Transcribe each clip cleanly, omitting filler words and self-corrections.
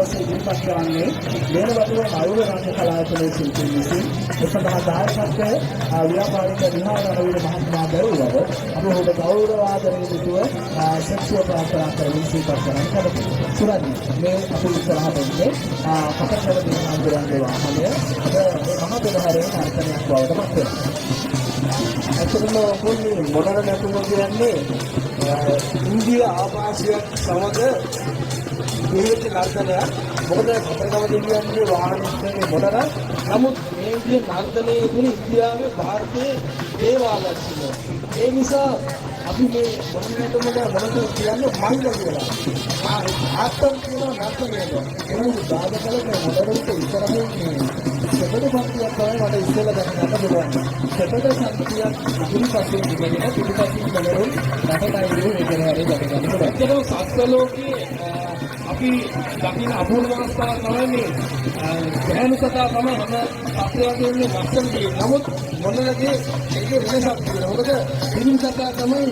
පස්සේ ඉදිරිපත් කරන්නේ මේනවතුව නවුර රංග කලාතුරේ ශිල්පී විසින් ඒ සඳහා දායකත්වය ව්‍යාපාරික විහාර රණවීර මහත්මයා දරුවව අපි ඔබ ගෞරව ආදරයෙන් යුතුව ශක්තිය ප්‍රාර්ථනා කරමින් සිහිපත් කරන්න කැමතියි. සුරජ් මේ අපේ ඉස්සරහට එන්නේ කතරගම දිනහඳුරන්ගේ වාහනය අද මේ මහා පෙරහැරේ නර්තනයක් බවට පත් වෙනවා. ඇත්තටම ඔයගොල්ලෝ මොනර නැතුම කියන්නේ ඉන්දිය ආభాෂයක් සමග විවිධ නර්තනයක්. මොකද කතරගම දෙවියන්ගේ වාහනයේ මොනර නමුත් මේ විදිහේ නර්තනයේ ඉතින් ඉන්දියාවේ භාරතයේ දේවාලක්ෂණ. ඒ නිසා අපි මේ මොනරටම මොනද කියන්නේ මයිල කියලා. ආත්තම් කියන නර්තනයද. ඒක දායකලක මොනරට ඉස්සරහින් සෙබඩ පන්තියක් තමයි මට ඉස්සෙල්ලා දැනගන්න පුළුවන්. සෙබඩ පන්තියක් ඉදිරිපසින් ඉගෙන පිටිපසින් බලරුන් රටටයි ඉගෙන හරි දැනගන්න පුළුවන්. ඒක සත්ත්වලෝකයේ අපි දකින්න අපූර්ව අවස්ථාවක් තමයි මේ ගැහණු කතා තමයි හැම සත්ත්වයන්ගේ ලක්ෂණ. නමුත් මොනවාගේ ඒකේ වෙනසක් තියෙනවා. මොකද පිළිම කතා තමයි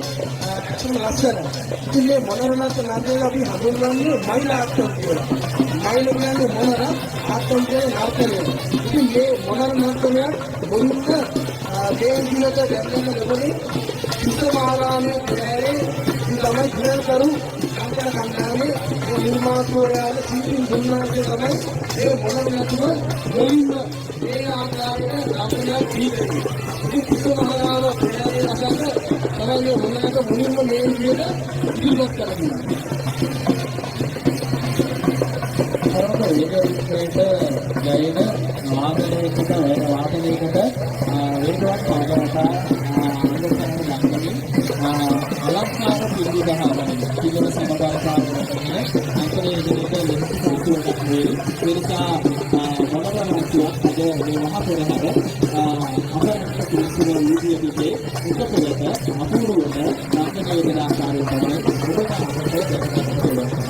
ඇත්තම ලක්ෂණ. ඉතින් මේ මොනරණත් නර්තනය අපි හඳුන්වන්නේ මයිලාත්තම් කියලා. මයිල කියන්නේ මොනර ආත්තම් කියන්නේ නර්තනය. ඉතින් මේ මොනර නර්තනය මුලින්ම දේශීයත දැක්වෙන ලැබුණේ සුසමාරාමයේ පෙරහැරේ තමයි ක්‍රියාල් කරු අන්තර කණ්ඩායමේ නිර්මාතෘවරයාගේ සීටින් දුන්නාගේ තමයි ඒ මොනර නර්තන මුලින්ම මේ ආකාරයට නර්තනයක් දීලා. ඉතින් සුසමාරාම පෙරහැරේ අසන්න තමයි මේ මොනරක මුලින්ම මේ විදිහට ඉදිරිපත් කරන්නේ. ඒකේට ජයන වාදනයකට වේගවත් පාදවතා අනුකරණ ලක්ෂණින් අලංකාර පිළිදහවන පිළිවෙල සමබරතාවය කරන අන්තරයේ ඉදිරියට ලෙස සාතුවක් වේ. ඒ නිසා මොනවාක්වත් අද මේ මහා පෙරහැර අපරාධ පිළිසින වීදියේ පිටේ උපකරණයට අපූර්වව නාටකීය ආකාරයෙන් තමයි ඔබට අපට දැනගන්න පුළුවන්.